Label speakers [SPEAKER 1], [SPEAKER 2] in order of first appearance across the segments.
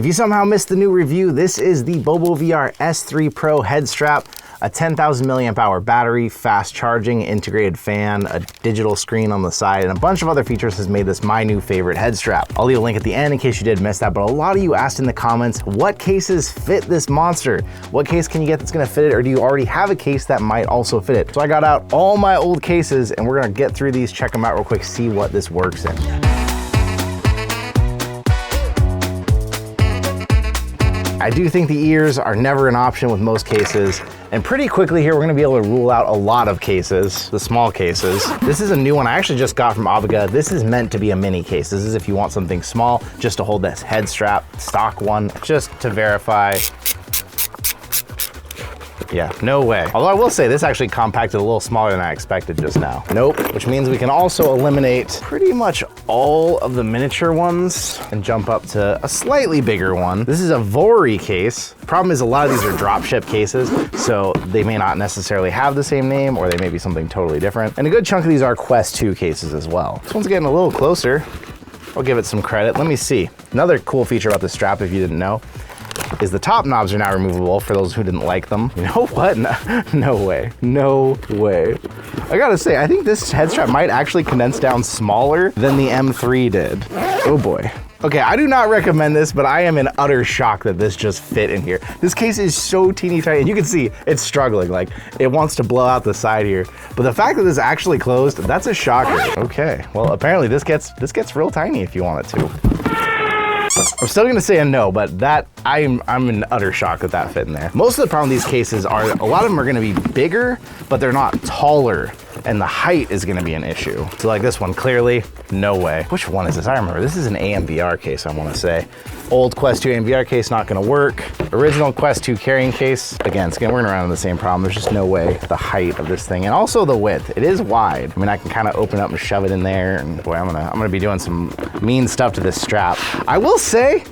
[SPEAKER 1] you somehow missed the new review, this is the BoboVR S3 Pro head strap. A 10,000 milliamp hour battery, fast charging, integrated fan, a digital screen on the side, and a bunch of other features has made this my new favorite head strap. I'll leave a link at the end in case you did miss that, but a lot of you asked in the comments, what cases fit this monster? What case can you get that's gonna fit it, or do you already have a case that might also fit it? So I got out all my old cases and we're gonna get through these, check them out real quick, see what this works in. I do think the ears are never an option with most cases. And pretty quickly here, we're gonna be able to rule out a lot of cases, the small cases. This is a new one I actually just got from Aubika. This is meant to be a mini case. This is if you want something small, just to hold this head strap, stock one, just to verify. Yeah, no way. Although I will say this actually compacted a little smaller than I expected just now. Nope, which means we can also eliminate pretty much all of the miniature ones and jump up to a slightly bigger one. This is a Vori case. Problem is a lot of these are dropship cases, so they may not necessarily have the same name or they may be something totally different. And a good chunk of these are Quest 2 cases as well. This one's getting a little closer. I'll give it some credit. Let me see. Another cool feature about this strap, if you didn't know, is the top knobs are now removable for those who didn't like them. You know what? No way. No way. I gotta say, I think this head strap might actually condense down smaller than the M3 did. Oh boy. Okay, I do not recommend this, but I am in utter shock that this just fit in here. This case is so teeny tiny, and you can see it's struggling. Like, it wants to blow out the side here. But the fact that this actually closed, that's a shocker. Okay, well, apparently this gets real tiny if you want it to. I'm still gonna say a no, but that I'm in utter shock that that fit in there. Most of the problem with these cases are a lot of them are gonna be bigger, but they're not taller, and the height is gonna be an issue. So like this one, clearly, no way. Which one is this? I remember, this is an AMVR case, I wanna say. Old Quest 2 AMVR case, not gonna work. Original Quest 2 carrying case, again, we're gonna run into the same problem. There's just no way the height of this thing, and also the width, it is wide. I mean, I can kind of open up and shove it in there, and boy, I'm gonna be doing some mean stuff to this strap. I will say,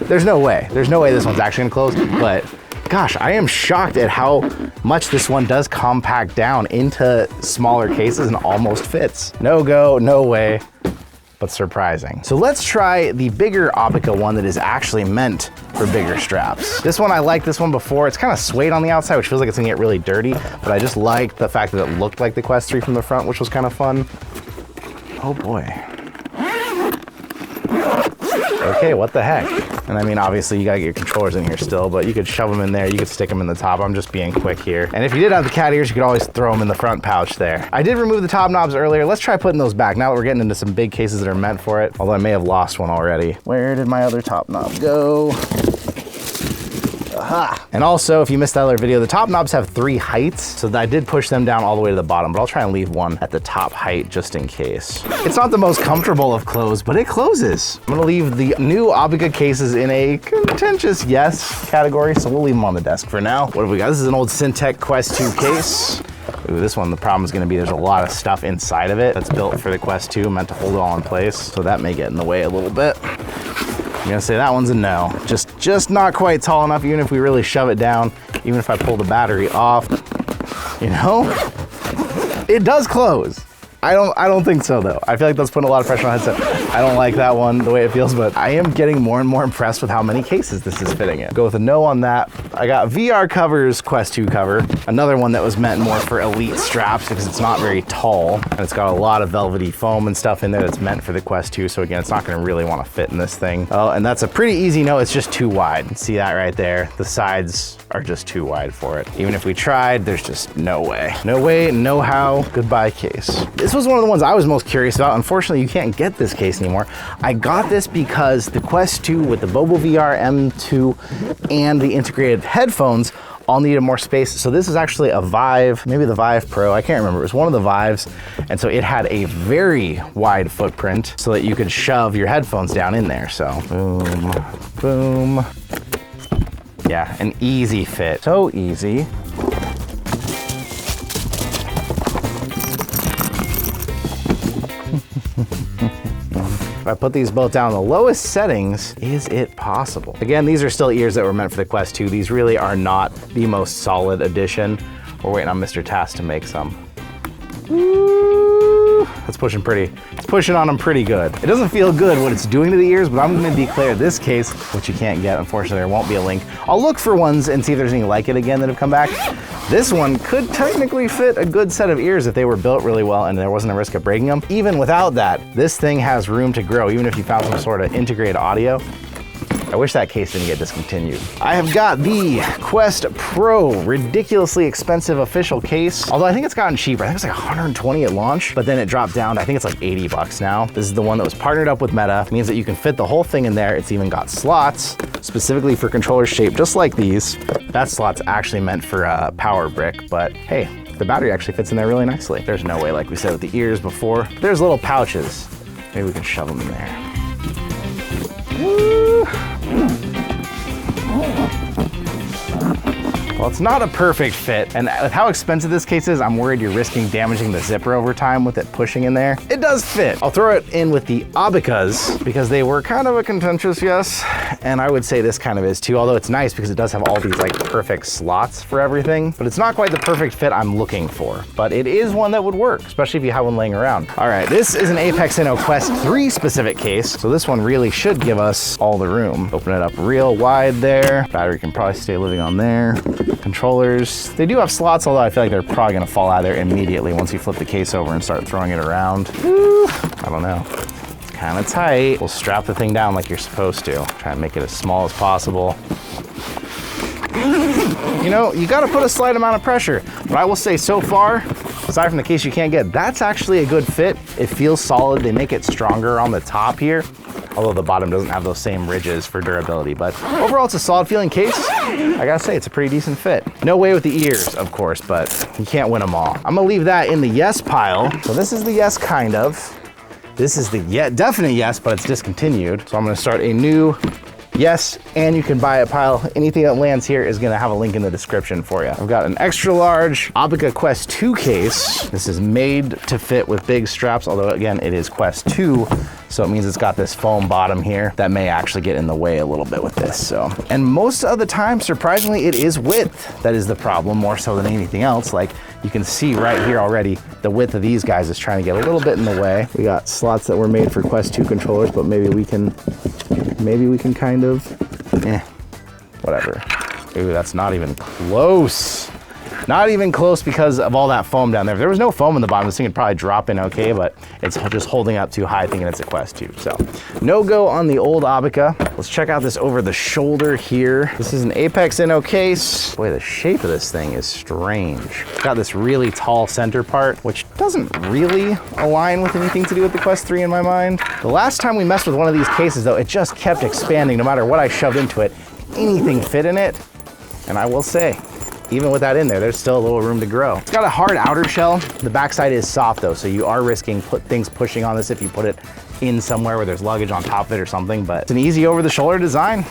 [SPEAKER 1] there's no way this one's actually gonna close, but gosh, I am shocked at how much this one does compact down into smaller cases and almost fits. No go, no way, but surprising. So let's try the bigger Aubika one that is actually meant for bigger straps. This one, I liked this one before. It's kind of suede on the outside, which feels like it's gonna get really dirty, but I just liked the fact that it looked like the Quest 3 from the front, which was kind of fun. Oh boy. Okay, what the heck? And I mean, obviously you gotta get your controllers in here still, but you could shove them in there, you could stick them in the top. I'm just being quick here. And if you did have the cat ears, you could always throw them in the front pouch there. I did remove the top knobs earlier. Let's try putting those back now that we're getting into some big cases that are meant for it, although I may have lost one already. Where did my other top knob go? Aha. And also, if you missed that other video, the top knobs have 3 heights, so I did push them down all the way to the bottom, but I'll try and leave one at the top height just in case. It's not the most comfortable of close, but it closes. I'm gonna leave the new Aubika cases in a contentious yes category, so we'll leave them on the desk for now. What have we got? This is an old Syntech Quest 2 case. Ooh, this one, the problem is gonna be there's a lot of stuff inside of it that's built for the Quest 2, meant to hold it all in place, so that may get in the way a little bit. I'm gonna say that one's a no. Just not quite tall enough, even if we really shove it down, even if I pull the battery off, you know? It does close. I don't think so though. I feel like that's putting a lot of pressure on the headset. I don't like that one, the way it feels, but I am getting more and more impressed with how many cases this is fitting in. Go with a no on that. I got VRCover's Quest 2 cover, another one that was meant more for elite straps because it's not very tall, and it's got a lot of velvety foam and stuff in there that's meant for the Quest 2, so again, it's not gonna really wanna fit in this thing. Oh, and that's a pretty easy no, it's just too wide. See that right there? The sides are just too wide for it. Even if we tried, there's just no way. No way, no how, goodbye case. This was one of the ones I was most curious about. Unfortunately, you can't get this case anymore. I got this because the Quest 2 with the BoboVR M2 and the integrated headphones all needed more space. So this is actually a Vive, maybe the Vive Pro, I can't remember. It was one of the Vives. And so it had a very wide footprint so that you could shove your headphones down in there. So boom, boom. Yeah, an easy fit, so easy. If I put these both down the lowest settings, is it possible? Again, these are still ears that were meant for the Quest 2. These really are not the most solid addition. We're waiting on Mr. Task to make some. Woo! Woo, that's pushing it's pushing on them pretty good. It doesn't feel good what it's doing to the ears, but I'm gonna declare this case, which you can't get, unfortunately there won't be a link. I'll look for ones and see if there's any like it again that have come back. This one could technically fit a good set of ears if they were built really well and there wasn't a risk of breaking them. Even without that, this thing has room to grow, even if you found some sort of integrated audio. I wish that case didn't get discontinued. I have got the Quest Pro, ridiculously expensive official case. Although I think it's gotten cheaper. I think it's like 120 at launch, but then it dropped down. I think it's like 80 bucks now. This is the one that was partnered up with Meta. It means that you can fit the whole thing in there. It's even got slots specifically for controllers shaped just like these. That slot's actually meant for a power brick, but hey, the battery actually fits in there really nicely. There's no way, like we said with the ears before. There's little pouches. Maybe we can shove them in there. Woo. Well, it's not a perfect fit, and with how expensive this case is, I'm worried you're risking damaging the zipper over time with it pushing in there. It does fit. I'll throw it in with the Aubikas because they were kind of a contentious yes, and I would say this kind of is too, although it's nice because it does have all these like perfect slots for everything, but it's not quite the perfect fit I'm looking for, but it is one that would work, especially if you have one laying around. All right, this is an Apexinno Quest 3 specific case, so this one really should give us all the room. Open it up real wide there. Battery can probably stay living on there. Controllers, they do have slots, although I feel like they're probably gonna fall out of there immediately once you flip the case over and start throwing it around. Woo, I don't know. It's kind of tight. We'll strap the thing down like you're supposed to. Try and make it as small as possible. You know, you gotta put a slight amount of pressure, but I will say so far, aside from the case you can't get, that's actually a good fit. It feels solid. They make it stronger on the top here, although the bottom doesn't have those same ridges for durability, but overall it's a solid feeling case. I gotta say, it's a pretty decent fit. No way with the ears, of course, but you can't win them all. I'm gonna leave that in the yes pile. So this is the yes kind of. This is the definite yes, but it's discontinued. So I'm gonna start a new yes, and you can buy a pile. Anything that lands here is gonna have a link in the description for you. I've got an extra large Aubika Quest 2 case. This is made to fit with big straps, although again, it is Quest 2, so it means it's got this foam bottom here that may actually get in the way a little bit with this, so. And most of the time, surprisingly, it is width that is the problem, more so than anything else. Like, you can see right here already, the width of these guys is trying to get a little bit in the way. We got slots that were made for Quest 2 controllers, but maybe we can kind of, whatever. Ooh, that's not even close. Not even close because of all that foam down there. If there was no foam in the bottom, this thing would probably drop in okay, but it's just holding up too high thinking it's a Quest 2. So no go on the old Aubika. Let's check out this over the shoulder here. This is an Apexinno case. Boy, the shape of this thing is strange. It's got this really tall center part, which doesn't really align with anything to do with the Quest 3 in my mind. The last time we messed with one of these cases though, it just kept expanding no matter what I shoved into it. Anything fit in it, and I will say, even with that in there, there's still a little room to grow. It's got a hard outer shell. The backside is soft though, so you are risking things pushing on this if you put it in somewhere where there's luggage on top of it or something, but it's an easy over the shoulder design.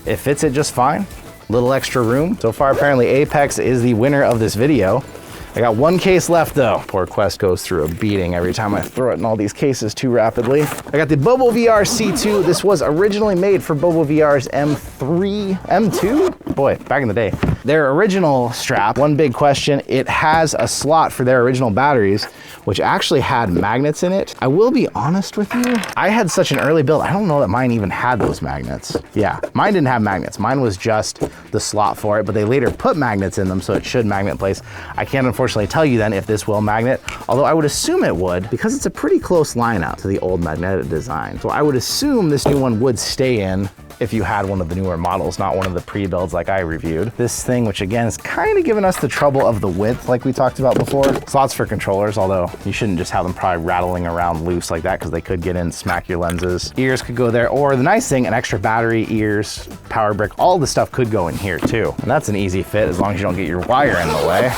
[SPEAKER 1] It fits it just fine. Little extra room. So far, apparently Apex is the winner of this video. I got one case left though. Poor Quest goes through a beating every time I throw it in all these cases too rapidly. I got the BoboVR C2. This was originally made for BoboVR's M2? Boy, back in the day. Their original strap, one big question, it has a slot for their original batteries, which actually had magnets in it. I will be honest with you, I had such an early build, I don't know that mine even had those magnets. Yeah, mine didn't have magnets. Mine was just the slot for it, but they later put magnets in them, so it should magnet in place. I can't unfortunately tell you then if this will magnet, although I would assume it would, because it's a pretty close lineup to the old magnetic design. So I would assume this new one would stay in if you had one of the newer models, not one of the pre-builds like I reviewed. This thing, which again is kind of giving us the trouble of the width like we talked about before. Slots for controllers, although you shouldn't just have them probably rattling around loose like that because they could get in, smack your lenses. Ears could go there, or the nice thing, an extra battery, ears, power brick, all the stuff could go in here too. And that's an easy fit as long as you don't get your wire in the way.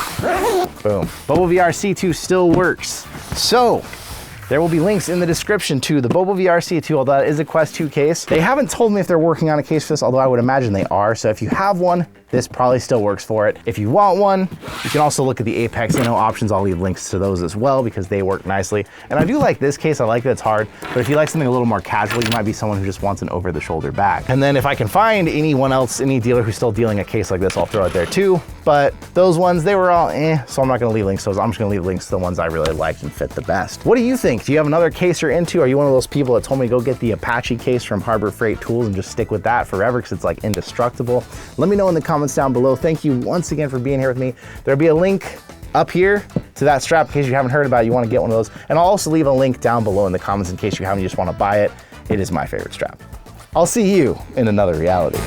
[SPEAKER 1] Boom. BoboVR C2 still works. So, there will be links in the description to the BoboVR C2, although that is a Quest 2 case. They haven't told me if they're working on a case for this, although I would imagine they are. So if you have one, this probably still works for it. If you want one, you can also look at the Apexinno options. I'll leave links to those as well because they work nicely. And I do like this case. I like that it's hard, but if you like something a little more casual, you might be someone who just wants an over the shoulder bag. And then if I can find anyone else, any dealer who's still dealing a case like this, I'll throw it there too. But those ones, they were all so I'm not gonna leave links to those. I'm just gonna leave links to the ones I really liked and fit the best. What do you think? think? Do you have another case you're into? Are you one of those people that told me to go get the Apache case from Harbor Freight Tools and just stick with that forever because it's like indestructible? Let me know in the comments down below. Thank you once again for being here with me. There'll be a link up here to that strap in case you haven't heard about it, you want to get one of those. And I'll also leave a link down below in the comments in case you haven't, you just want to buy it. It is my favorite strap. I'll see you in another reality.